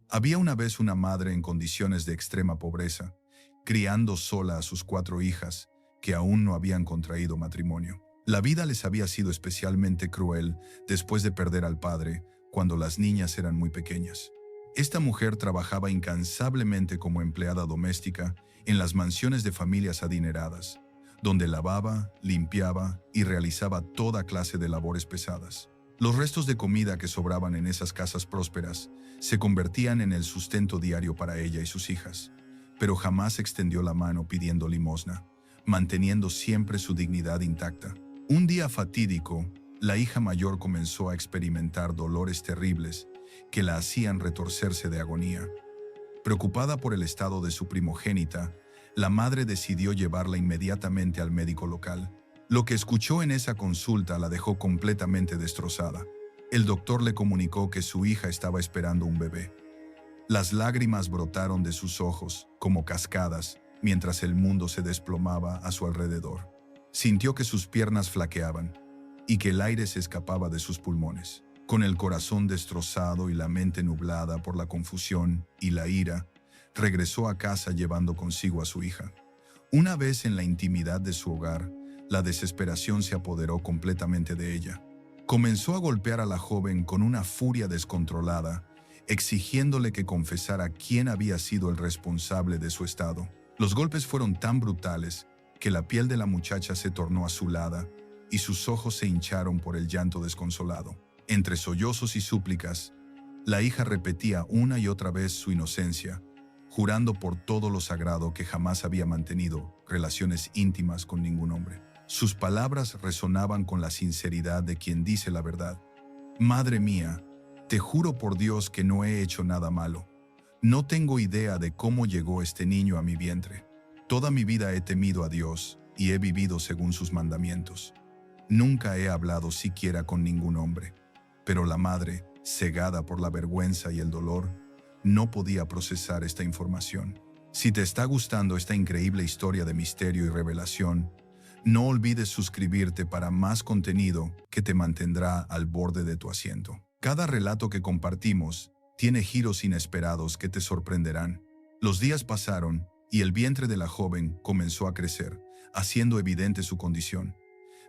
Había una vez una madre en condiciones de extrema pobreza, criando sola a sus 4 hijas, que aún no habían contraído matrimonio. La vida les había sido especialmente cruel después de perder al padre, cuando las niñas eran muy pequeñas. Esta mujer trabajaba incansablemente como empleada doméstica en las mansiones de familias adineradas, donde lavaba, limpiaba y realizaba toda clase de labores pesadas. Los restos de comida que sobraban en esas casas prósperas se convertían en el sustento diario para ella y sus hijas, pero jamás extendió la mano pidiendo limosna, manteniendo siempre su dignidad intacta. Un día fatídico, la hija mayor comenzó a experimentar dolores terribles que la hacían retorcerse de agonía. Preocupada por el estado de su primogénita, la madre decidió llevarla inmediatamente al médico local. Lo que escuchó en esa consulta la dejó completamente destrozada. El doctor le comunicó que su hija estaba esperando un bebé. Las lágrimas brotaron de sus ojos, como cascadas, mientras el mundo se desplomaba a su alrededor. Sintió que sus piernas flaqueaban y que el aire se escapaba de sus pulmones. Con el corazón destrozado y la mente nublada por la confusión y la ira, regresó a casa llevando consigo a su hija. Una vez en la intimidad de su hogar, la desesperación se apoderó completamente de ella. Comenzó a golpear a la joven con una furia descontrolada, exigiéndole que confesara quién había sido el responsable de su estado. Los golpes fueron tan brutales que la piel de la muchacha se tornó azulada y sus ojos se hincharon por el llanto desconsolado. Entre sollozos y súplicas, la hija repetía una y otra vez su inocencia, jurando por todo lo sagrado que jamás había mantenido relaciones íntimas con ningún hombre. Sus palabras resonaban con la sinceridad de quien dice la verdad. «Madre mía, te juro por Dios que no he hecho nada malo. No tengo idea de cómo llegó este niño a mi vientre. Toda mi vida he temido a Dios y he vivido según sus mandamientos. Nunca he hablado siquiera con ningún hombre». Pero la madre, cegada por la vergüenza y el dolor, no podía procesar esta información. Si te está gustando esta increíble historia de misterio y revelación, no olvides suscribirte para más contenido que te mantendrá al borde de tu asiento. Cada relato que compartimos tiene giros inesperados que te sorprenderán. Los días pasaron y el vientre de la joven comenzó a crecer, haciendo evidente su condición.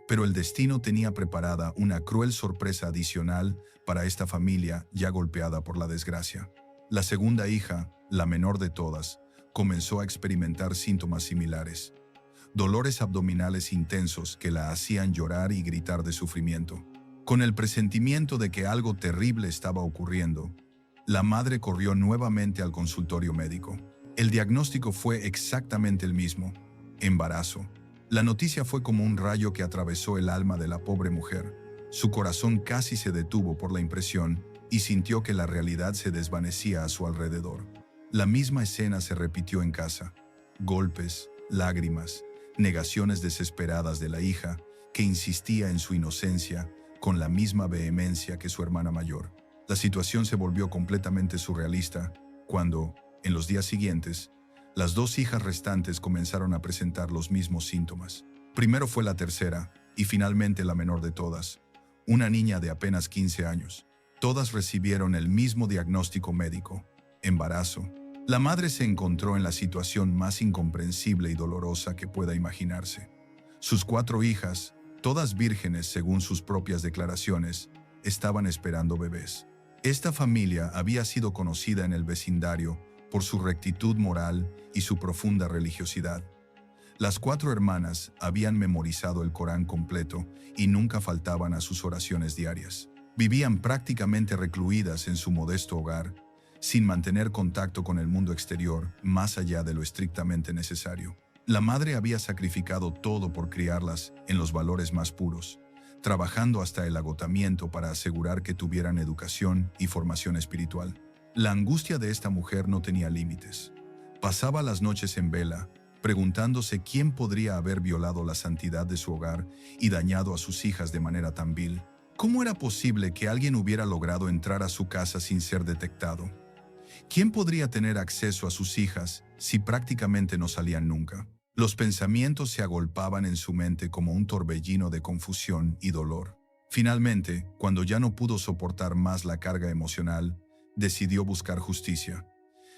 Pero el destino tenía preparada una cruel sorpresa adicional para esta familia ya golpeada por la desgracia. La segunda hija, la menor de todas, comenzó a experimentar síntomas similares. Dolores abdominales intensos que la hacían llorar y gritar de sufrimiento. Con el presentimiento de que algo terrible estaba ocurriendo, la madre corrió nuevamente al consultorio médico. El diagnóstico fue exactamente el mismo: embarazo. La noticia fue como un rayo que atravesó el alma de la pobre mujer. Su corazón casi se detuvo por la impresión y sintió que la realidad se desvanecía a su alrededor. La misma escena se repitió en casa. Golpes, lágrimas, negaciones desesperadas de la hija, que insistía en su inocencia con la misma vehemencia que su hermana mayor. La situación se volvió completamente surrealista cuando, en los días siguientes, las 2 hijas restantes comenzaron a presentar los mismos síntomas. Primero fue la tercera y finalmente la menor de todas, una niña de apenas 15 años. Todas recibieron el mismo diagnóstico médico: embarazo. La madre se encontró en la situación más incomprensible y dolorosa que pueda imaginarse. Sus 4 hijas, todas vírgenes según sus propias declaraciones, estaban esperando bebés. Esta familia había sido conocida en el vecindario por su rectitud moral y su profunda religiosidad. Las 4 hermanas habían memorizado el Corán completo y nunca faltaban a sus oraciones diarias. Vivían prácticamente recluidas en su modesto hogar, sin mantener contacto con el mundo exterior más allá de lo estrictamente necesario. La madre había sacrificado todo por criarlas en los valores más puros, trabajando hasta el agotamiento para asegurar que tuvieran educación y formación espiritual. La angustia de esta mujer no tenía límites. Pasaba las noches en vela, preguntándose quién podría haber violado la santidad de su hogar y dañado a sus hijas de manera tan vil. ¿Cómo era posible que alguien hubiera logrado entrar a su casa sin ser detectado? ¿Quién podría tener acceso a sus hijas si prácticamente no salían nunca? Los pensamientos se agolpaban en su mente como un torbellino de confusión y dolor. Finalmente, cuando ya no pudo soportar más la carga emocional, decidió buscar justicia.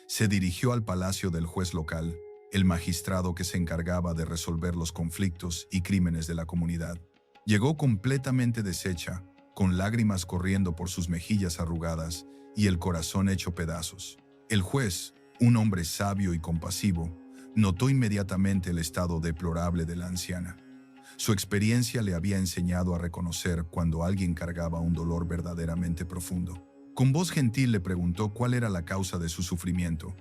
Se dirigió al palacio del juez local, el magistrado que se encargaba de resolver los conflictos y crímenes de la comunidad. Llegó completamente deshecha, con lágrimas corriendo por sus mejillas arrugadas y el corazón hecho pedazos. El juez, un hombre sabio y compasivo, notó inmediatamente el estado deplorable de la anciana. Su experiencia le había enseñado a reconocer cuando alguien cargaba un dolor verdaderamente profundo. Con voz gentil le preguntó cuál era la causa de su sufrimiento,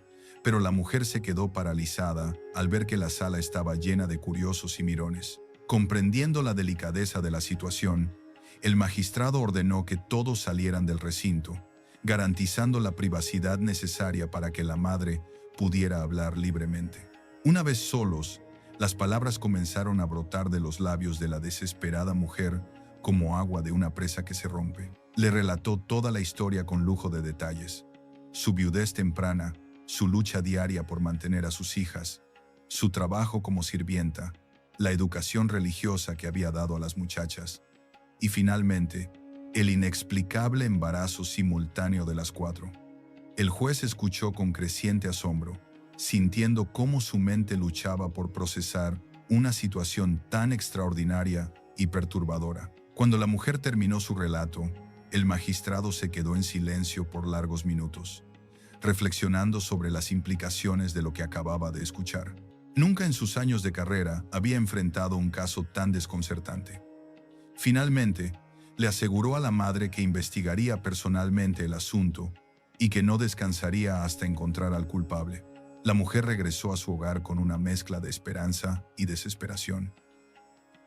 pero la mujer se quedó paralizada al ver que la sala estaba llena de curiosos y mirones. Comprendiendo la delicadeza de la situación, el magistrado ordenó que todos salieran del recinto, garantizando la privacidad necesaria para que la madre pudiera hablar libremente. Una vez solos, las palabras comenzaron a brotar de los labios de la desesperada mujer como agua de una presa que se rompe. Le relató toda la historia con lujo de detalles: su viudez temprana, su lucha diaria por mantener a sus hijas, su trabajo como sirvienta, la educación religiosa que había dado a las muchachas, y finalmente, el inexplicable embarazo simultáneo de las cuatro. El juez escuchó con creciente asombro, sintiendo cómo su mente luchaba por procesar una situación tan extraordinaria y perturbadora. Cuando la mujer terminó su relato, el magistrado se quedó en silencio por largos minutos, reflexionando sobre las implicaciones de lo que acababa de escuchar. Nunca en sus años de carrera había enfrentado un caso tan desconcertante. Finalmente, le aseguró a la madre que investigaría personalmente el asunto y que no descansaría hasta encontrar al culpable. La mujer regresó a su hogar con una mezcla de esperanza y desesperación.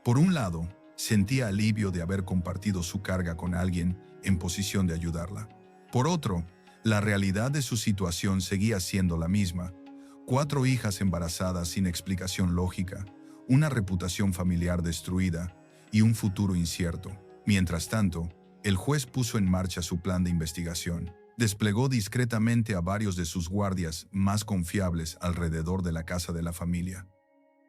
Por un lado, sentía alivio de haber compartido su carga con alguien en posición de ayudarla. Por otro, la realidad de su situación seguía siendo la misma: 4 hijas embarazadas sin explicación lógica, una reputación familiar destruida y un futuro incierto. Mientras tanto, el juez puso en marcha su plan de investigación. Desplegó discretamente a varios de sus guardias más confiables alrededor de la casa de la familia,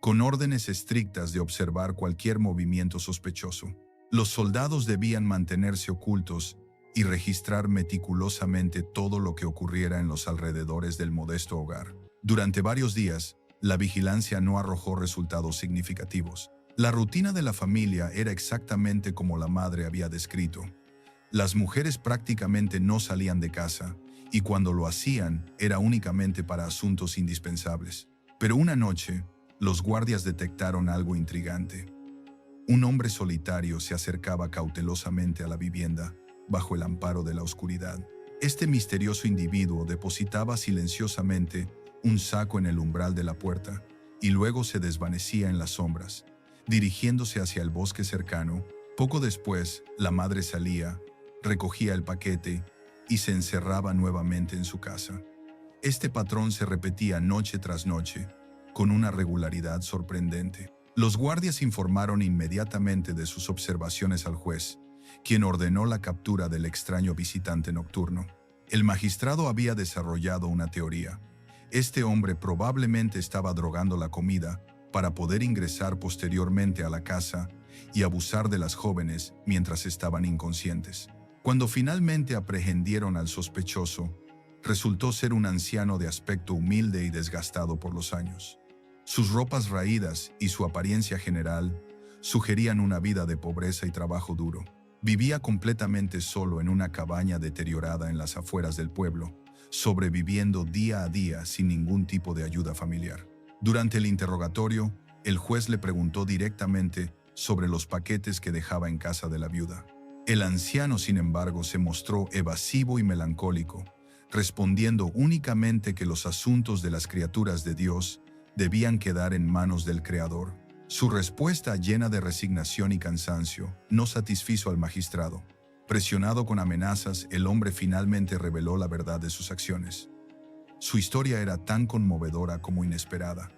con órdenes estrictas de observar cualquier movimiento sospechoso. Los soldados debían mantenerse ocultos y registrar meticulosamente todo lo que ocurriera en los alrededores del modesto hogar. Durante varios días, la vigilancia no arrojó resultados significativos. La rutina de la familia era exactamente como la madre había descrito. Las mujeres prácticamente no salían de casa, y cuando lo hacían era únicamente para asuntos indispensables. Pero una noche, los guardias detectaron algo intrigante. Un hombre solitario se acercaba cautelosamente a la vivienda, bajo el amparo de la oscuridad. Este misterioso individuo depositaba silenciosamente un saco en el umbral de la puerta y luego se desvanecía en las sombras, dirigiéndose hacia el bosque cercano. Poco después, la madre salía, recogía el paquete y se encerraba nuevamente en su casa. Este patrón se repetía noche tras noche, con una regularidad sorprendente. Los guardias informaron inmediatamente de sus observaciones al juez, quien ordenó la captura del extraño visitante nocturno. El magistrado había desarrollado una teoría. Este hombre probablemente estaba drogando la comida para poder ingresar posteriormente a la casa y abusar de las jóvenes mientras estaban inconscientes. Cuando finalmente aprehendieron al sospechoso, resultó ser un anciano de aspecto humilde y desgastado por los años. Sus ropas raídas y su apariencia general sugerían una vida de pobreza y trabajo duro. Vivía completamente solo en una cabaña deteriorada en las afueras del pueblo, sobreviviendo día a día sin ningún tipo de ayuda familiar. Durante el interrogatorio, el juez le preguntó directamente sobre los paquetes que dejaba en casa de la viuda. El anciano, sin embargo, se mostró evasivo y melancólico, respondiendo únicamente que los asuntos de las criaturas de Dios debían quedar en manos del Creador. Su respuesta, llena de resignación y cansancio, no satisfizo al magistrado. Presionado con amenazas, el hombre finalmente reveló la verdad de sus acciones. Su historia era tan conmovedora como inesperada.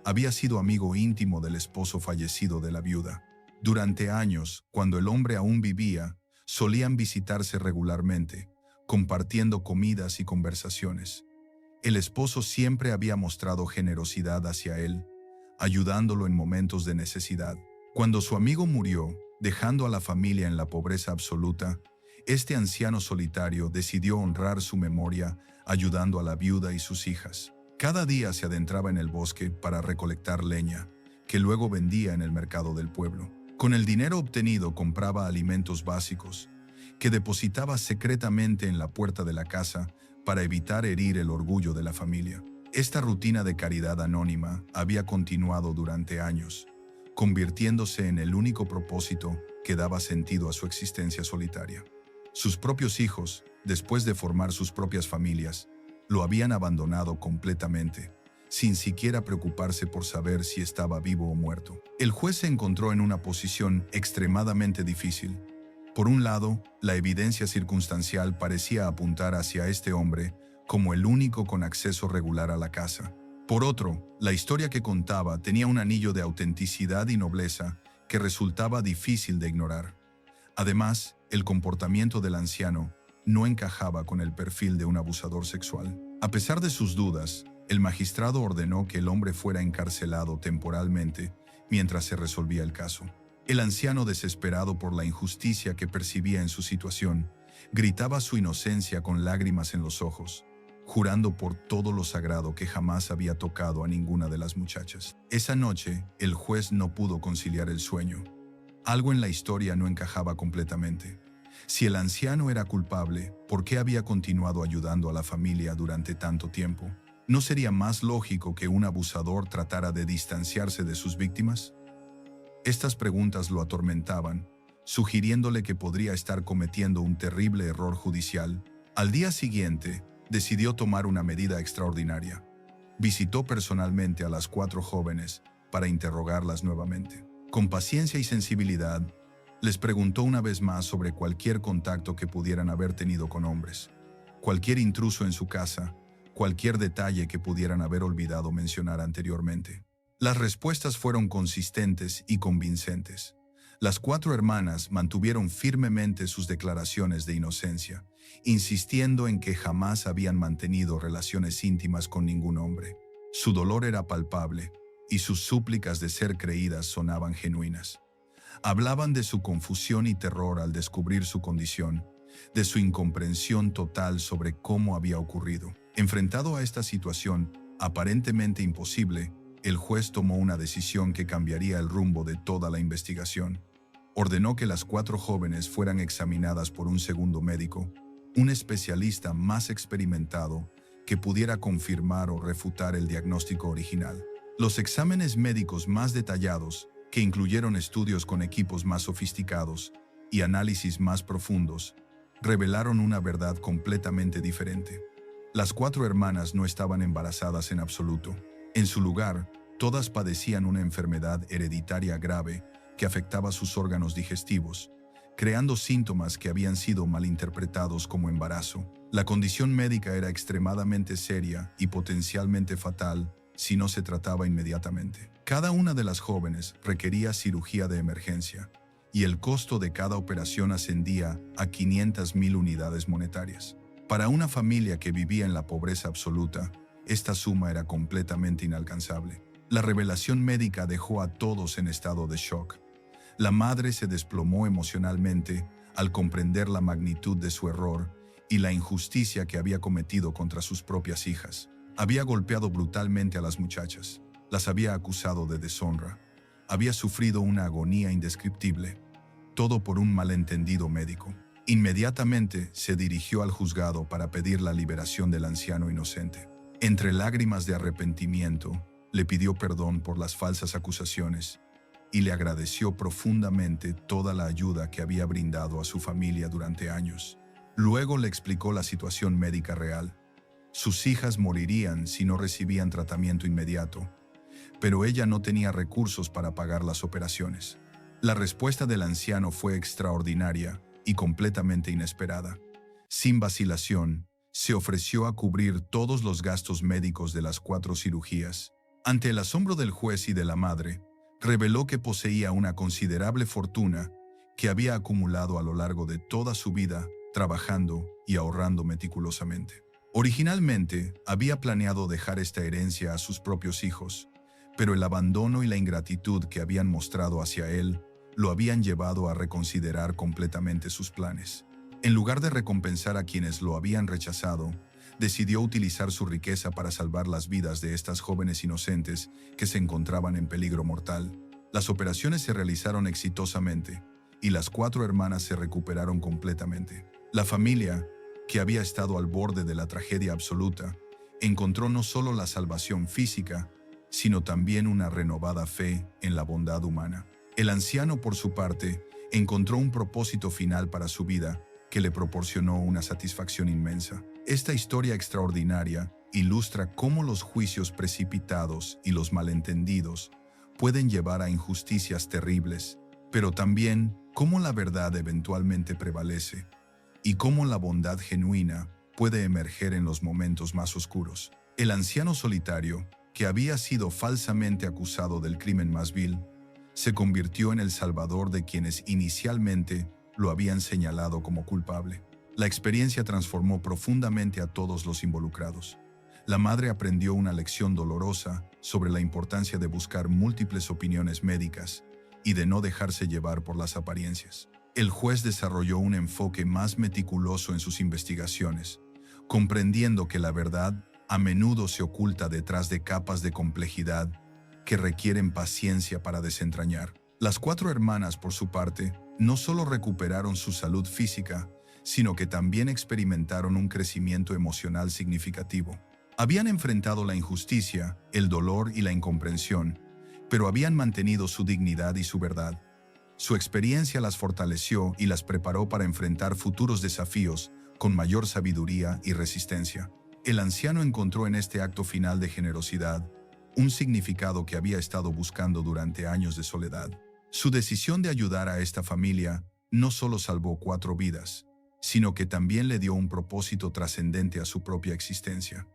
Había sido amigo íntimo del esposo fallecido de la viuda. Durante años, cuando el hombre aún vivía, solían visitarse regularmente, compartiendo comidas y conversaciones. El esposo siempre había mostrado generosidad hacia él, ayudándolo en momentos de necesidad. Cuando su amigo murió, dejando a la familia en la pobreza absoluta, Este anciano solitario decidió honrar su memoria ayudando a la viuda y sus hijas. Cada día se adentraba en el bosque para recolectar leña, que luego vendía en el mercado del pueblo. Con el dinero obtenido compraba alimentos básicos, que depositaba secretamente en la puerta de la casa para evitar herir el orgullo de la familia. Esta rutina de caridad anónima había continuado durante años, convirtiéndose en el único propósito que daba sentido a su existencia solitaria. Sus propios hijos, después de formar sus propias familias, lo habían abandonado completamente, sin siquiera preocuparse por saber si estaba vivo o muerto. El juez se encontró en una posición extremadamente difícil. Por un lado, la evidencia circunstancial parecía apuntar hacia este hombre como el único con acceso regular a la casa. Por otro, la historia que contaba tenía un anillo de autenticidad y nobleza que resultaba difícil de ignorar. Además, el comportamiento del anciano no encajaba con el perfil de un abusador sexual. A pesar de sus dudas, el magistrado ordenó que el hombre fuera encarcelado temporalmente mientras se resolvía el caso. El anciano, desesperado por la injusticia que percibía en su situación, gritaba su inocencia con lágrimas en los ojos, jurando por todo lo sagrado que jamás había tocado a ninguna de las muchachas. Esa noche, el juez no pudo conciliar el sueño. Algo en la historia no encajaba completamente. Si el anciano era culpable, ¿por qué había continuado ayudando a la familia durante tanto tiempo? ¿No sería más lógico que un abusador tratara de distanciarse de sus víctimas? Estas preguntas lo atormentaban, sugiriéndole que podría estar cometiendo un terrible error judicial. Al día siguiente, decidió tomar una medida extraordinaria. Visitó personalmente a las 4 jóvenes para interrogarlas nuevamente. Con paciencia y sensibilidad, les preguntó una vez más sobre cualquier contacto que pudieran haber tenido con hombres, cualquier intruso en su casa, cualquier detalle que pudieran haber olvidado mencionar anteriormente. Las respuestas fueron consistentes y convincentes. Las 4 hermanas mantuvieron firmemente sus declaraciones de inocencia, insistiendo en que jamás habían mantenido relaciones íntimas con ningún hombre. Su dolor era palpable, y sus súplicas de ser creídas sonaban genuinas. Hablaban de su confusión y terror al descubrir su condición, de su incomprensión total sobre cómo había ocurrido. Enfrentado a esta situación, aparentemente imposible, el juez tomó una decisión que cambiaría el rumbo de toda la investigación. Ordenó que las 4 jóvenes fueran examinadas por un segundo médico, un especialista más experimentado que pudiera confirmar o refutar el diagnóstico original. Los exámenes médicos más detallados, que incluyeron estudios con equipos más sofisticados y análisis más profundos, revelaron una verdad completamente diferente. Las 4 hermanas no estaban embarazadas en absoluto. En su lugar, todas padecían una enfermedad hereditaria grave que afectaba sus órganos digestivos, creando síntomas que habían sido malinterpretados como embarazo. La condición médica era extremadamente seria y potencialmente fatal si no se trataba inmediatamente. Cada una de las jóvenes requería cirugía de emergencia, y el costo de cada operación ascendía a 500,000 unidades monetarias. Para una familia que vivía en la pobreza absoluta, esta suma era completamente inalcanzable. La revelación médica dejó a todos en estado de shock. La madre se desplomó emocionalmente al comprender la magnitud de su error y la injusticia que había cometido contra sus propias hijas. Había golpeado brutalmente a las muchachas, las había acusado de deshonra, había sufrido una agonía indescriptible, todo por un malentendido médico. Inmediatamente se dirigió al juzgado para pedir la liberación del anciano inocente. Entre lágrimas de arrepentimiento, le pidió perdón por las falsas acusaciones y le agradeció profundamente toda la ayuda que había brindado a su familia durante años. Luego le explicó la situación médica real. Sus hijas morirían si no recibían tratamiento inmediato, pero ella no tenía recursos para pagar las operaciones. La respuesta del anciano fue extraordinaria y completamente inesperada. Sin vacilación, se ofreció a cubrir todos los gastos médicos de las 4 cirugías. Ante el asombro del juez y de la madre, reveló que poseía una considerable fortuna que había acumulado a lo largo de toda su vida, trabajando y ahorrando meticulosamente. Originalmente, había planeado dejar esta herencia a sus propios hijos, pero el abandono y la ingratitud que habían mostrado hacia él lo habían llevado a reconsiderar completamente sus planes. En lugar de recompensar a quienes lo habían rechazado, decidió utilizar su riqueza para salvar las vidas de estas jóvenes inocentes que se encontraban en peligro mortal. Las operaciones se realizaron exitosamente y las 4 hermanas se recuperaron completamente. La familia, que había estado al borde de la tragedia absoluta, encontró no solo la salvación física, sino también una renovada fe en la bondad humana. El anciano, por su parte, encontró un propósito final para su vida que le proporcionó una satisfacción inmensa. Esta historia extraordinaria ilustra cómo los juicios precipitados y los malentendidos pueden llevar a injusticias terribles, pero también cómo la verdad eventualmente prevalece y cómo la bondad genuina puede emerger en los momentos más oscuros. El anciano solitario, que había sido falsamente acusado del crimen más vil, se convirtió en el salvador de quienes inicialmente lo habían señalado como culpable. La experiencia transformó profundamente a todos los involucrados. La madre aprendió una lección dolorosa sobre la importancia de buscar múltiples opiniones médicas y de no dejarse llevar por las apariencias. El juez desarrolló un enfoque más meticuloso en sus investigaciones, comprendiendo que la verdad a menudo se oculta detrás de capas de complejidad que requieren paciencia para desentrañar. Las 4 hermanas, por su parte, no solo recuperaron su salud física, sino que también experimentaron un crecimiento emocional significativo. Habían enfrentado la injusticia, el dolor y la incomprensión, pero habían mantenido su dignidad y su verdad. Su experiencia las fortaleció y las preparó para enfrentar futuros desafíos con mayor sabiduría y resistencia. El anciano encontró en este acto final de generosidad un significado que había estado buscando durante años de soledad. Su decisión de ayudar a esta familia no solo salvó 4 vidas, sino que también le dio un propósito trascendente a su propia existencia.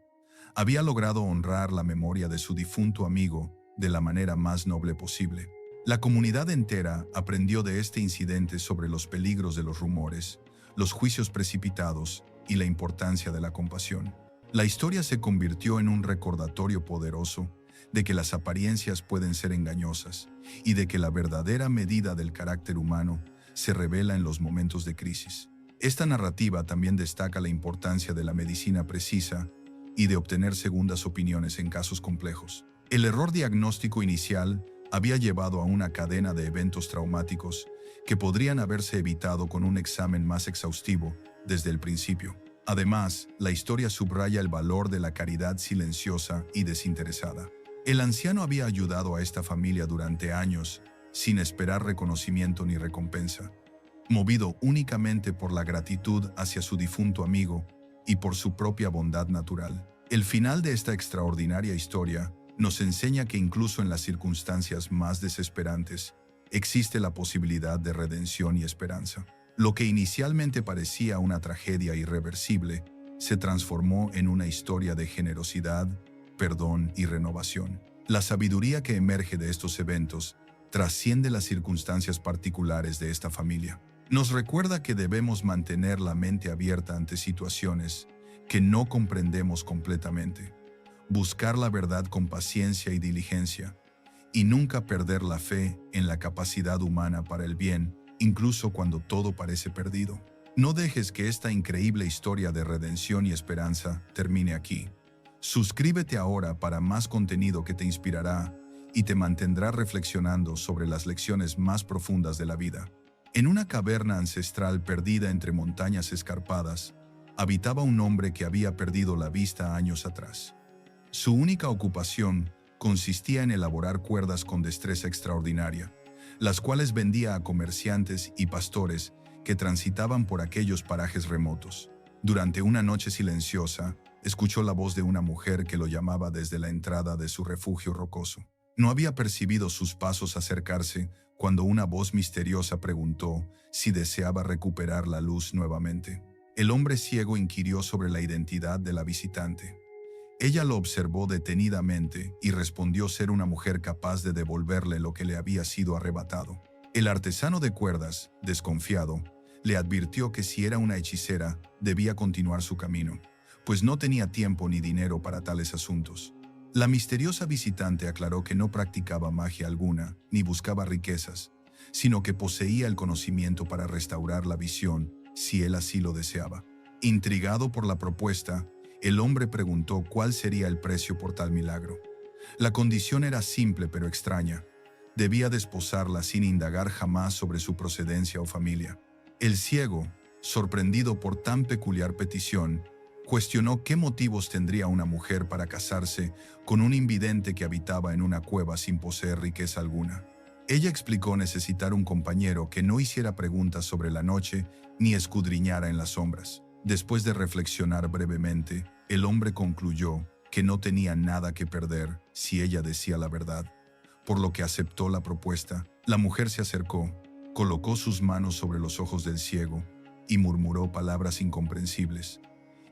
Había logrado honrar la memoria de su difunto amigo de la manera más noble posible. La comunidad entera aprendió de este incidente sobre los peligros de los rumores, los juicios precipitados y la importancia de la compasión. La historia se convirtió en un recordatorio poderoso de que las apariencias pueden ser engañosas y de que la verdadera medida del carácter humano se revela en los momentos de crisis. Esta narrativa también destaca la importancia de la medicina precisa y de obtener segundas opiniones en casos complejos. El error diagnóstico inicial había llevado a una cadena de eventos traumáticos que podrían haberse evitado con un examen más exhaustivo desde el principio. Además, la historia subraya el valor de la caridad silenciosa y desinteresada. El anciano había ayudado a esta familia durante años, sin esperar reconocimiento ni recompensa, movido únicamente por la gratitud hacia su difunto amigo y por su propia bondad natural. El final de esta extraordinaria historia nos enseña que incluso en las circunstancias más desesperantes, existe la posibilidad de redención y esperanza. Lo que inicialmente parecía una tragedia irreversible, se transformó en una historia de generosidad, perdón y renovación. La sabiduría que emerge de estos eventos trasciende las circunstancias particulares de esta familia. Nos recuerda que debemos mantener la mente abierta ante situaciones que no comprendemos completamente, buscar la verdad con paciencia y diligencia, y nunca perder la fe en la capacidad humana para el bien, incluso cuando todo parece perdido. No dejes que esta increíble historia de redención y esperanza termine aquí. Suscríbete ahora para más contenido que te inspirará y te mantendrá reflexionando sobre las lecciones más profundas de la vida. En una caverna ancestral perdida entre montañas escarpadas, habitaba un hombre que había perdido la vista años atrás. Su única ocupación consistía en elaborar cuerdas con destreza extraordinaria, las cuales vendía a comerciantes y pastores que transitaban por aquellos parajes remotos. Durante una noche silenciosa, escuchó la voz de una mujer que lo llamaba desde la entrada de su refugio rocoso. No había percibido sus pasos acercarse cuando una voz misteriosa preguntó si deseaba recuperar la luz nuevamente. El hombre ciego inquirió sobre la identidad de la visitante. Ella lo observó detenidamente y respondió ser una mujer capaz de devolverle lo que le había sido arrebatado. El artesano de cuerdas, desconfiado, le advirtió que si era una hechicera, debía continuar su camino, pues no tenía tiempo ni dinero para tales asuntos. La misteriosa visitante aclaró que no practicaba magia alguna, ni buscaba riquezas, sino que poseía el conocimiento para restaurar la visión si él así lo deseaba. Intrigado por la propuesta, el hombre preguntó cuál sería el precio por tal milagro. La condición era simple pero extraña. Debía desposarla sin indagar jamás sobre su procedencia o familia. El ciego, sorprendido por tan peculiar petición, cuestionó qué motivos tendría una mujer para casarse con un invidente que habitaba en una cueva sin poseer riqueza alguna. Ella explicó necesitar un compañero que no hiciera preguntas sobre la noche ni escudriñara en las sombras. Después de reflexionar brevemente, el hombre concluyó que no tenía nada que perder si ella decía la verdad, por lo que aceptó la propuesta. La mujer se acercó, colocó sus manos sobre los ojos del ciego y murmuró palabras incomprensibles,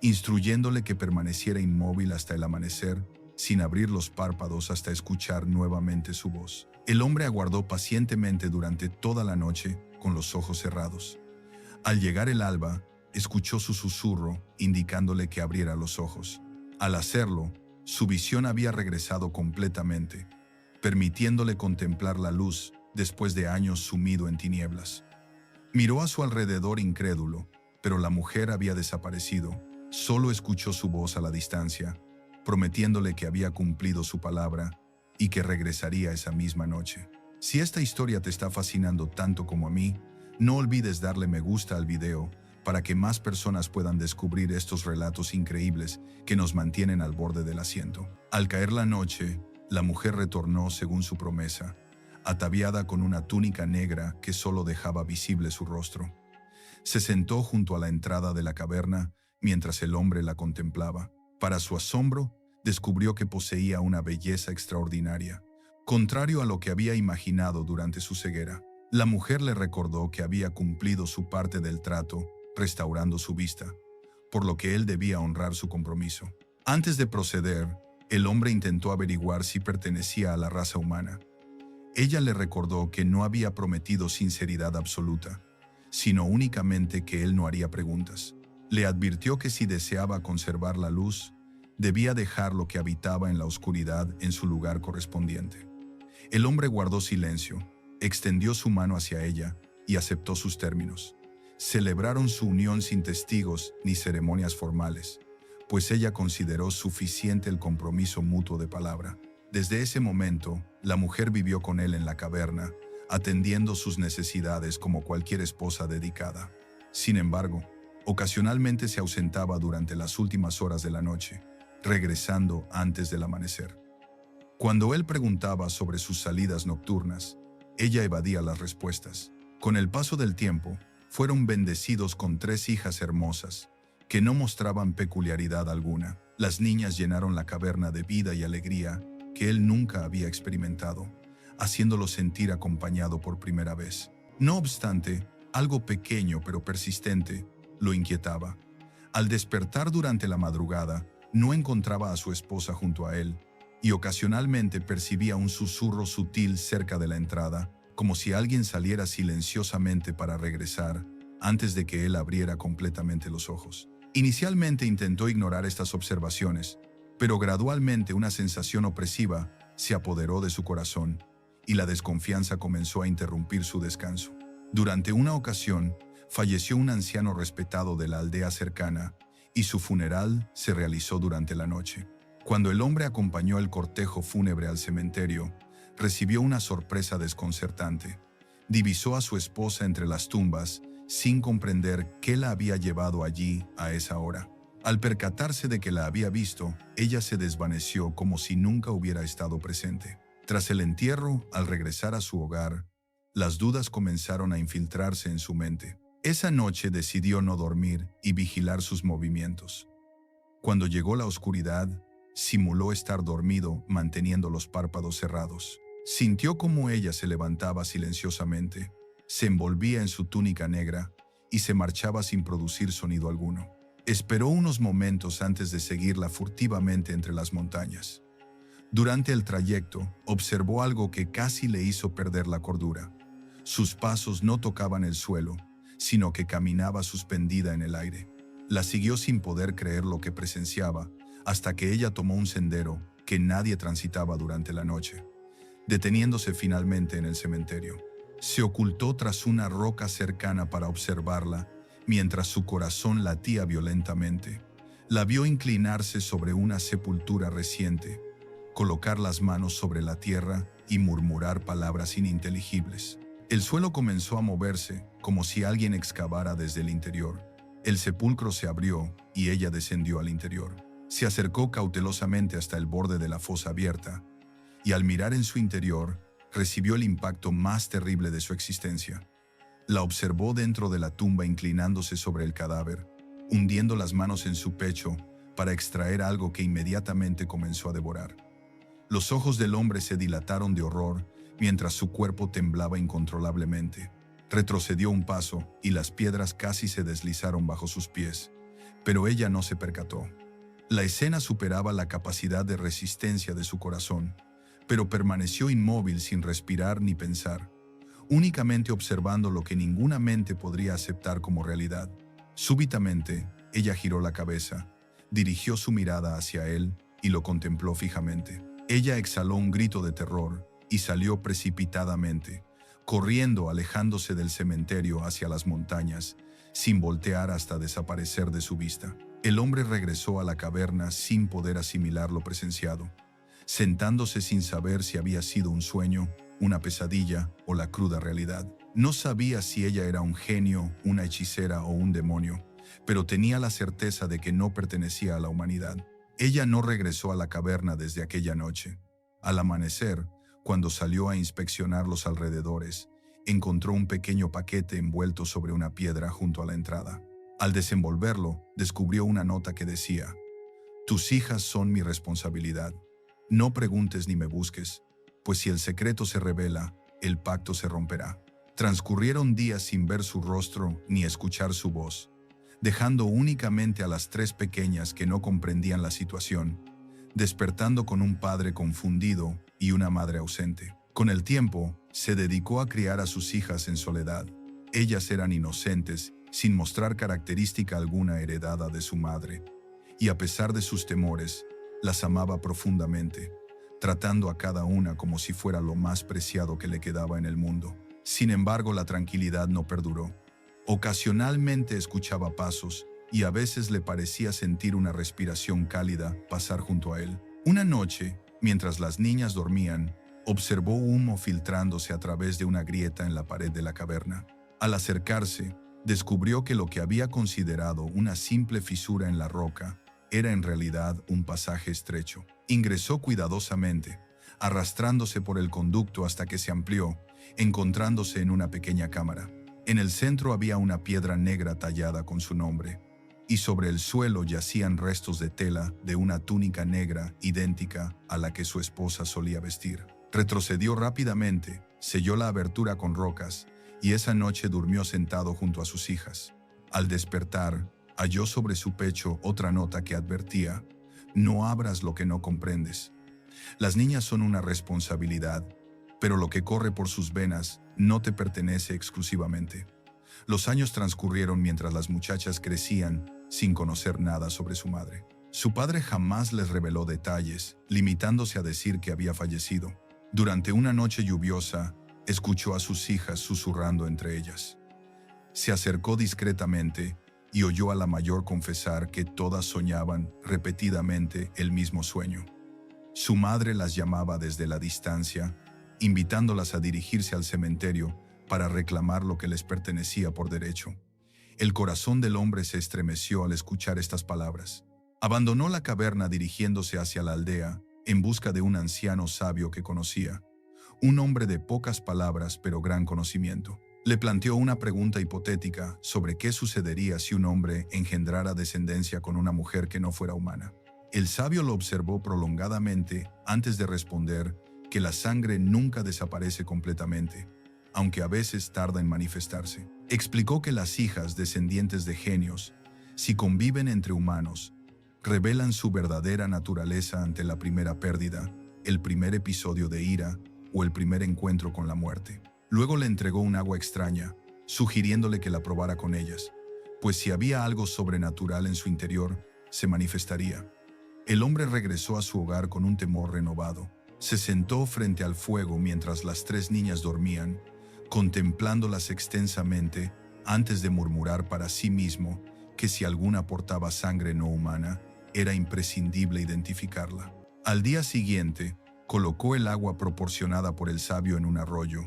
instruyéndole que permaneciera inmóvil hasta el amanecer, sin abrir los párpados hasta escuchar nuevamente su voz. El hombre aguardó pacientemente durante toda la noche con los ojos cerrados. Al llegar el alba, escuchó su susurro, indicándole que abriera los ojos. Al hacerlo, su visión había regresado completamente, permitiéndole contemplar la luz después de años sumido en tinieblas. Miró a su alrededor incrédulo, pero la mujer había desaparecido. Solo escuchó su voz a la distancia, prometiéndole que había cumplido su palabra y que regresaría esa misma noche. Si esta historia te está fascinando tanto como a mí, no olvides darle me gusta al video para que más personas puedan descubrir estos relatos increíbles que nos mantienen al borde del asiento. Al caer la noche, la mujer retornó según su promesa, ataviada con una túnica negra que solo dejaba visible su rostro. Se sentó junto a la entrada de la caverna mientras el hombre la contemplaba. Para su asombro, descubrió que poseía una belleza extraordinaria, contrario a lo que había imaginado durante su ceguera. La mujer le recordó que había cumplido su parte del trato, restaurando su vista, por lo que él debía honrar su compromiso. Antes de proceder, el hombre intentó averiguar si pertenecía a la raza humana. Ella le recordó que no había prometido sinceridad absoluta, sino únicamente que él no haría preguntas. Le advirtió que si deseaba conservar la luz, debía dejar lo que habitaba en la oscuridad en su lugar correspondiente. El hombre guardó silencio, extendió su mano hacia ella y aceptó sus términos. Celebraron su unión sin testigos ni ceremonias formales, pues ella consideró suficiente el compromiso mutuo de palabra. Desde ese momento, la mujer vivió con él en la caverna, atendiendo sus necesidades como cualquier esposa dedicada. Sin embargo, ocasionalmente se ausentaba durante las últimas horas de la noche, regresando antes del amanecer. Cuando él preguntaba sobre sus salidas nocturnas, ella evadía las respuestas. Con el paso del tiempo, fueron bendecidos con 3 hijas hermosas, que no mostraban peculiaridad alguna. Las niñas llenaron la caverna de vida y alegría que él nunca había experimentado, haciéndolo sentir acompañado por primera vez. No obstante, algo pequeño pero persistente lo inquietaba. Al despertar durante la madrugada, no encontraba a su esposa junto a él, y ocasionalmente percibía un susurro sutil cerca de la entrada, como si alguien saliera silenciosamente para regresar antes de que él abriera completamente los ojos. Inicialmente intentó ignorar estas observaciones, pero gradualmente una sensación opresiva se apoderó de su corazón y la desconfianza comenzó a interrumpir su descanso. Durante una ocasión, falleció un anciano respetado de la aldea cercana y su funeral se realizó durante la noche. Cuando el hombre acompañó el cortejo fúnebre al cementerio, recibió una sorpresa desconcertante. Divisó a su esposa entre las tumbas sin comprender qué la había llevado allí a esa hora. Al percatarse de que la había visto, ella se desvaneció como si nunca hubiera estado presente. Tras el entierro, al regresar a su hogar, las dudas comenzaron a infiltrarse en su mente. Esa noche decidió no dormir y vigilar sus movimientos. Cuando llegó la oscuridad, simuló estar dormido manteniendo los párpados cerrados. Sintió cómo ella se levantaba silenciosamente, se envolvía en su túnica negra y se marchaba sin producir sonido alguno. Esperó unos momentos antes de seguirla furtivamente entre las montañas. Durante el trayecto, observó algo que casi le hizo perder la cordura. Sus pasos no tocaban el suelo, sino que caminaba suspendida en el aire. La siguió sin poder creer lo que presenciaba, hasta que ella tomó un sendero que nadie transitaba durante la noche, deteniéndose finalmente en el cementerio. Se ocultó tras una roca cercana para observarla mientras su corazón latía violentamente. La vio inclinarse sobre una sepultura reciente, colocar las manos sobre la tierra y murmurar palabras ininteligibles. El suelo comenzó a moverse, como si alguien excavara desde el interior. El sepulcro se abrió y ella descendió al interior. Se acercó cautelosamente hasta el borde de la fosa abierta, y al mirar en su interior, recibió el impacto más terrible de su existencia. La observó dentro de la tumba inclinándose sobre el cadáver, hundiendo las manos en su pecho para extraer algo que inmediatamente comenzó a devorar. Los ojos del hombre se dilataron de horror mientras su cuerpo temblaba incontrolablemente. Retrocedió un paso y las piedras casi se deslizaron bajo sus pies, pero ella no se percató. La escena superaba la capacidad de resistencia de su corazón, pero permaneció inmóvil sin respirar ni pensar, únicamente observando lo que ninguna mente podría aceptar como realidad. Súbitamente, ella giró la cabeza, dirigió su mirada hacia él y lo contempló fijamente. Ella exhaló un grito de terror y salió precipitadamente, corriendo, alejándose del cementerio hacia las montañas, sin voltear hasta desaparecer de su vista. El hombre regresó a la caverna sin poder asimilar lo presenciado, sentándose sin saber si había sido un sueño, una pesadilla o la cruda realidad. No sabía si ella era un genio, una hechicera o un demonio, pero tenía la certeza de que no pertenecía a la humanidad. Ella no regresó a la caverna desde aquella noche. Al amanecer, cuando salió a inspeccionar los alrededores, encontró un pequeño paquete envuelto sobre una piedra junto a la entrada. Al desenvolverlo, descubrió una nota que decía: «Tus hijas son mi responsabilidad. No preguntes ni me busques, pues si el secreto se revela, el pacto se romperá». Transcurrieron días sin ver su rostro ni escuchar su voz, dejando únicamente a las tres pequeñas que no comprendían la situación, despertando con un padre confundido y una madre ausente. Con el tiempo, se dedicó a criar a sus hijas en soledad. Ellas eran inocentes, sin mostrar característica alguna heredada de su madre, y a pesar de sus temores, las amaba profundamente, tratando a cada una como si fuera lo más preciado que le quedaba en el mundo. Sin embargo, la tranquilidad no perduró. Ocasionalmente escuchaba pasos y a veces le parecía sentir una respiración cálida pasar junto a él. Una noche, mientras las niñas dormían, observó humo filtrándose a través de una grieta en la pared de la caverna. Al acercarse, descubrió que lo que había considerado una simple fisura en la roca era en realidad un pasaje estrecho. Ingresó cuidadosamente, arrastrándose por el conducto hasta que se amplió, encontrándose en una pequeña cámara. En el centro había una piedra negra tallada con su nombre, y sobre el suelo yacían restos de tela de una túnica negra idéntica a la que su esposa solía vestir. Retrocedió rápidamente, selló la abertura con rocas, y esa noche durmió sentado junto a sus hijas. Al despertar, halló sobre su pecho otra nota que advertía: «No abras lo que no comprendes». Las niñas son una responsabilidad, pero lo que corre por sus venas no te pertenece exclusivamente. Los años transcurrieron mientras las muchachas crecían sin conocer nada sobre su madre. Su padre jamás les reveló detalles, limitándose a decir que había fallecido. Durante una noche lluviosa, escuchó a sus hijas susurrando entre ellas. Se acercó discretamente y oyó a la mayor confesar que todas soñaban repetidamente el mismo sueño. Su madre las llamaba desde la distancia, invitándolas a dirigirse al cementerio para reclamar lo que les pertenecía por derecho. El corazón del hombre se estremeció al escuchar estas palabras. Abandonó la caverna dirigiéndose hacia la aldea en busca de un anciano sabio que conocía, un hombre de pocas palabras pero gran conocimiento. Le planteó una pregunta hipotética sobre qué sucedería si un hombre engendrara descendencia con una mujer que no fuera humana. El sabio lo observó prolongadamente antes de responder que la sangre nunca desaparece completamente, aunque a veces tarda en manifestarse. Explicó que las hijas descendientes de genios, si conviven entre humanos, revelan su verdadera naturaleza ante la primera pérdida, el primer episodio de ira o el primer encuentro con la muerte. Luego le entregó un agua extraña, sugiriéndole que la probara con ellas, pues si había algo sobrenatural en su interior, se manifestaría. El hombre regresó a su hogar con un temor renovado. Se sentó frente al fuego mientras las tres niñas dormían, contemplándolas extensamente antes de murmurar para sí mismo que si alguna portaba sangre no humana, era imprescindible identificarla. Al día siguiente, colocó el agua proporcionada por el sabio en un arroyo,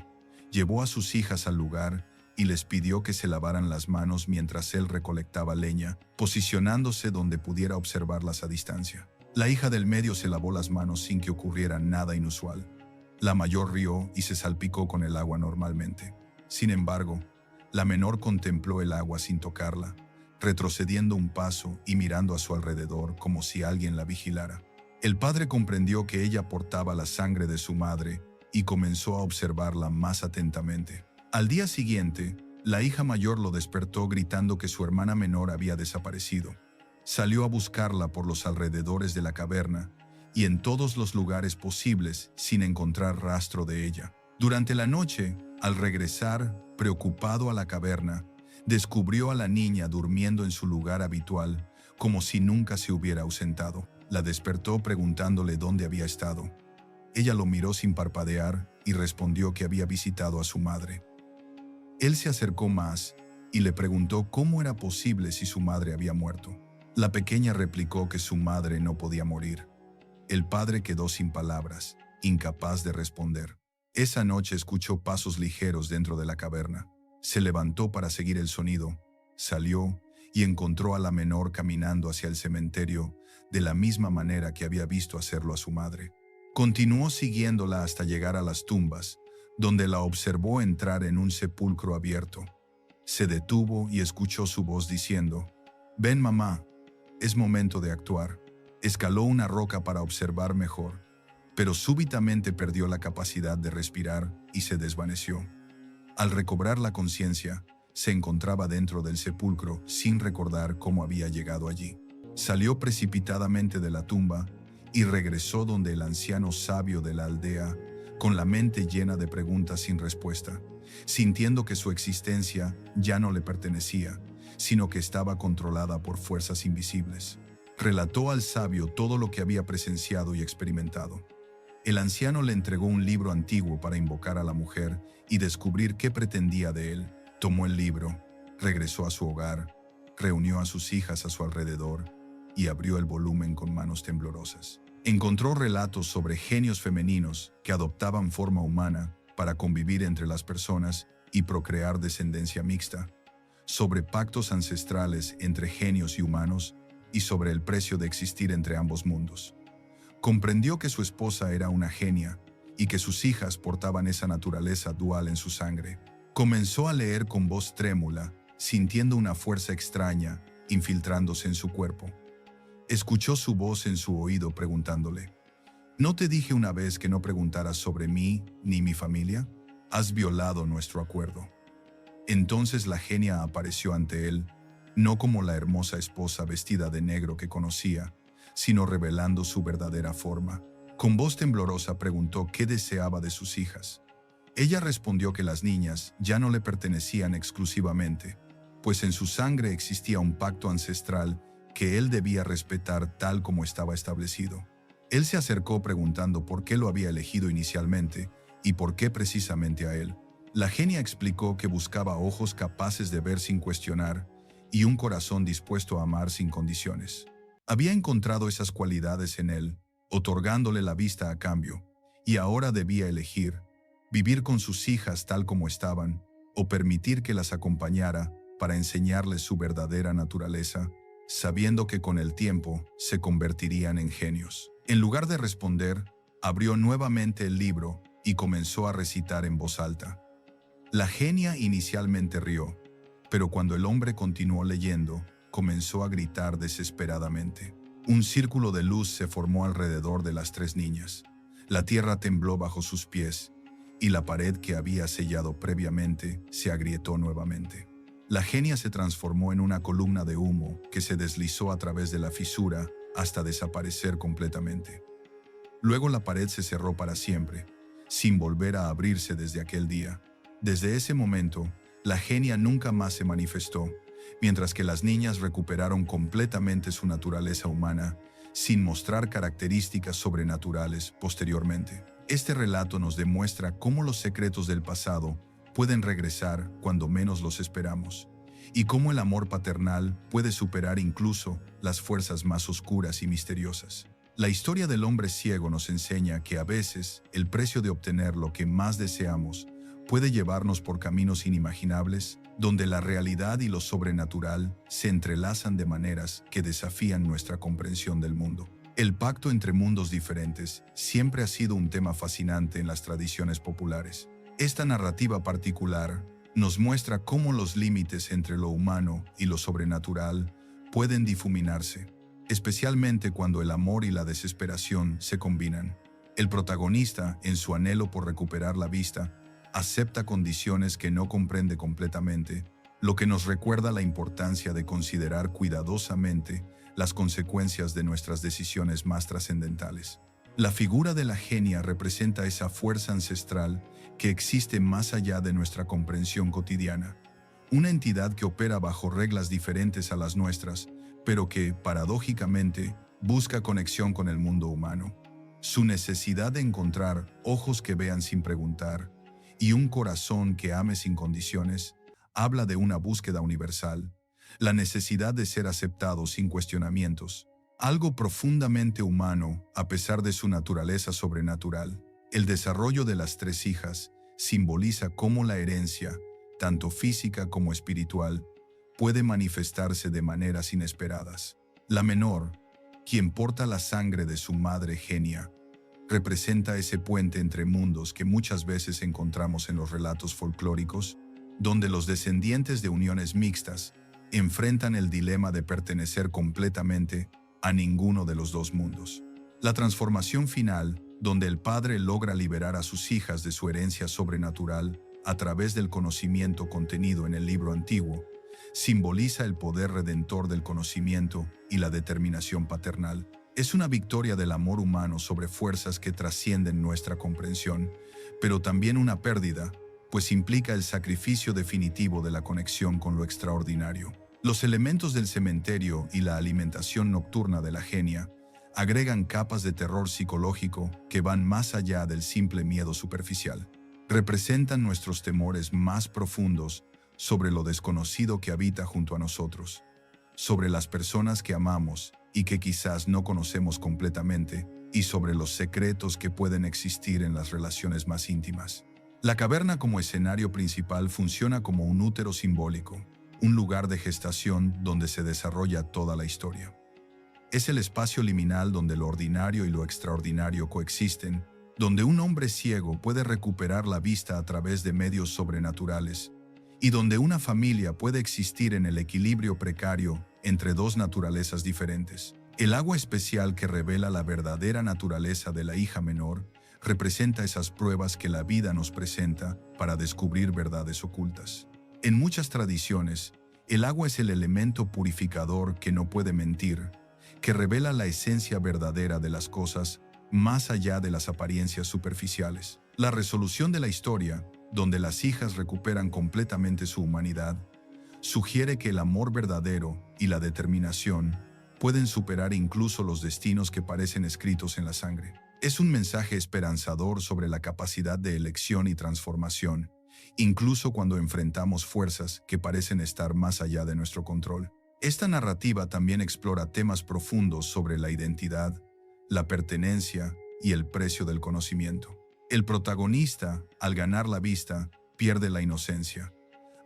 llevó a sus hijas al lugar y les pidió que se lavaran las manos mientras él recolectaba leña, posicionándose donde pudiera observarlas a distancia. La hija del medio se lavó las manos sin que ocurriera nada inusual. La mayor rió y se salpicó con el agua normalmente. Sin embargo, la menor contempló el agua sin tocarla, retrocediendo un paso y mirando a su alrededor como si alguien la vigilara. El padre comprendió que ella portaba la sangre de su madre y comenzó a observarla más atentamente. Al día siguiente, la hija mayor lo despertó gritando que su hermana menor había desaparecido. Salió a buscarla por los alrededores de la caverna y en todos los lugares posibles sin encontrar rastro de ella. Durante la noche, al regresar, preocupado a la caverna, descubrió a la niña durmiendo en su lugar habitual, como si nunca se hubiera ausentado. La despertó preguntándole dónde había estado. Ella lo miró sin parpadear y respondió que había visitado a su madre. Él se acercó más y le preguntó cómo era posible si su madre había muerto. La pequeña replicó que su madre no podía morir. El padre quedó sin palabras, incapaz de responder. Esa noche escuchó pasos ligeros dentro de la caverna. Se levantó para seguir el sonido, salió y encontró a la menor caminando hacia el cementerio de la misma manera que había visto hacerlo a su madre. Continuó siguiéndola hasta llegar a las tumbas, donde la observó entrar en un sepulcro abierto. Se detuvo y escuchó su voz diciendo: «Ven, mamá, es momento de actuar». Escaló una roca para observar mejor, pero súbitamente perdió la capacidad de respirar y se desvaneció. Al recobrar la conciencia, se encontraba dentro del sepulcro sin recordar cómo había llegado allí. Salió precipitadamente de la tumba y regresó donde el anciano sabio de la aldea, con la mente llena de preguntas sin respuesta, sintiendo que su existencia ya no le pertenecía, sino que estaba controlada por fuerzas invisibles. Relató al sabio todo lo que había presenciado y experimentado. El anciano le entregó un libro antiguo para invocar a la mujer y descubrir qué pretendía de él. Tomó el libro, regresó a su hogar, reunió a sus hijas a su alrededor y abrió el volumen con manos temblorosas. Encontró relatos sobre genios femeninos que adoptaban forma humana para convivir entre las personas y procrear descendencia mixta, sobre pactos ancestrales entre genios y humanos y sobre el precio de existir entre ambos mundos. Comprendió que su esposa era una genia y que sus hijas portaban esa naturaleza dual en su sangre. Comenzó a leer con voz trémula, sintiendo una fuerza extraña infiltrándose en su cuerpo. Escuchó su voz en su oído preguntándole: ¿No te dije una vez que no preguntaras sobre mí ni mi familia? Has violado nuestro acuerdo. Entonces la genia apareció ante él, no como la hermosa esposa vestida de negro que conocía, sino revelando su verdadera forma. Con voz temblorosa preguntó qué deseaba de sus hijas. Ella respondió que las niñas ya no le pertenecían exclusivamente, pues en su sangre existía un pacto ancestral que él debía respetar tal como estaba establecido. Él se acercó preguntando por qué lo había elegido inicialmente y por qué precisamente a él. La genia explicó que buscaba ojos capaces de ver sin cuestionar y un corazón dispuesto a amar sin condiciones. Había encontrado esas cualidades en él, otorgándole la vista a cambio, y ahora debía elegir: vivir con sus hijas tal como estaban, o permitir que las acompañara para enseñarles su verdadera naturaleza, sabiendo que con el tiempo se convertirían en genios. En lugar de responder, abrió nuevamente el libro y comenzó a recitar en voz alta. La genia inicialmente rió, pero cuando el hombre continuó leyendo, comenzó a gritar desesperadamente. Un círculo de luz se formó alrededor de las tres niñas. La tierra tembló bajo sus pies y la pared que había sellado previamente se agrietó nuevamente. La genia se transformó en una columna de humo que se deslizó a través de la fisura hasta desaparecer completamente. Luego la pared se cerró para siempre, sin volver a abrirse desde aquel día. Desde ese momento, la genia nunca más se manifestó, mientras que las niñas recuperaron completamente su naturaleza humana, sin mostrar características sobrenaturales posteriormente. Este relato nos demuestra cómo los secretos del pasado pueden regresar cuando menos los esperamos, y cómo el amor paternal puede superar incluso las fuerzas más oscuras y misteriosas. La historia del hombre ciego nos enseña que a veces el precio de obtener lo que más deseamos puede llevarnos por caminos inimaginables, donde la realidad y lo sobrenatural se entrelazan de maneras que desafían nuestra comprensión del mundo. El pacto entre mundos diferentes siempre ha sido un tema fascinante en las tradiciones populares. Esta narrativa particular nos muestra cómo los límites entre lo humano y lo sobrenatural pueden difuminarse, especialmente cuando el amor y la desesperación se combinan. El protagonista, en su anhelo por recuperar la vista, acepta condiciones que no comprende completamente, lo que nos recuerda la importancia de considerar cuidadosamente las consecuencias de nuestras decisiones más trascendentales. La figura de la genia representa esa fuerza ancestral que existe más allá de nuestra comprensión cotidiana, una entidad que opera bajo reglas diferentes a las nuestras, pero que, paradójicamente, busca conexión con el mundo humano. Su necesidad de encontrar ojos que vean sin preguntar y un corazón que ame sin condiciones habla de una búsqueda universal, la necesidad de ser aceptado sin cuestionamientos, algo profundamente humano a pesar de su naturaleza sobrenatural. El desarrollo de las tres hijas simboliza cómo la herencia, tanto física como espiritual, puede manifestarse de maneras inesperadas. La menor, quien porta la sangre de su madre genia, representa ese puente entre mundos que muchas veces encontramos en los relatos folclóricos, donde los descendientes de uniones mixtas enfrentan el dilema de pertenecer completamente a ninguno de los dos mundos. La transformación final, donde el padre logra liberar a sus hijas de su herencia sobrenatural a través del conocimiento contenido en el libro antiguo, simboliza el poder redentor del conocimiento y la determinación paternal. Es una victoria del amor humano sobre fuerzas que trascienden nuestra comprensión, pero también una pérdida, pues implica el sacrificio definitivo de la conexión con lo extraordinario. Los elementos del cementerio y la alimentación nocturna de la genia agregan capas de terror psicológico que van más allá del simple miedo superficial. Representan nuestros temores más profundos sobre lo desconocido que habita junto a nosotros, sobre las personas que amamos y que quizás no conocemos completamente, y sobre los secretos que pueden existir en las relaciones más íntimas. La caverna como escenario principal funciona como un útero simbólico, un lugar de gestación donde se desarrolla toda la historia. Es el espacio liminal donde lo ordinario y lo extraordinario coexisten, donde un hombre ciego puede recuperar la vista a través de medios sobrenaturales, y donde una familia puede existir en el equilibrio precario entre dos naturalezas diferentes. El agua especial que revela la verdadera naturaleza de la hija menor representa esas pruebas que la vida nos presenta para descubrir verdades ocultas. En muchas tradiciones, el agua es el elemento purificador que no puede mentir, que revela la esencia verdadera de las cosas más allá de las apariencias superficiales. La resolución de la historia, donde las hijas recuperan completamente su humanidad, sugiere que el amor verdadero y la determinación pueden superar incluso los destinos que parecen escritos en la sangre. Es un mensaje esperanzador sobre la capacidad de elección y transformación, incluso cuando enfrentamos fuerzas que parecen estar más allá de nuestro control. Esta narrativa también explora temas profundos sobre la identidad, la pertenencia y el precio del conocimiento. El protagonista, al ganar la vista, pierde la inocencia.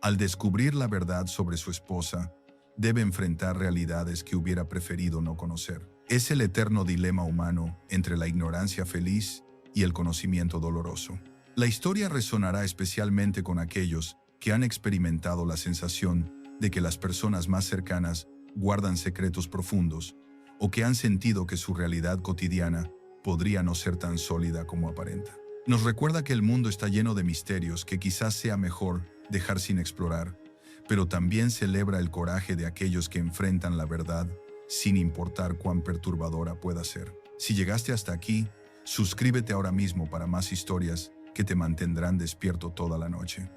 Al descubrir la verdad sobre su esposa, debe enfrentar realidades que hubiera preferido no conocer. Es el eterno dilema humano entre la ignorancia feliz y el conocimiento doloroso. La historia resonará especialmente con aquellos que han experimentado la sensación de que las personas más cercanas guardan secretos profundos o que han sentido que su realidad cotidiana podría no ser tan sólida como aparenta. Nos recuerda que el mundo está lleno de misterios que quizás sea mejor dejar sin explorar, pero también celebra el coraje de aquellos que enfrentan la verdad sin importar cuán perturbadora pueda ser. Si llegaste hasta aquí, suscríbete ahora mismo para más historias que te mantendrán despierto toda la noche.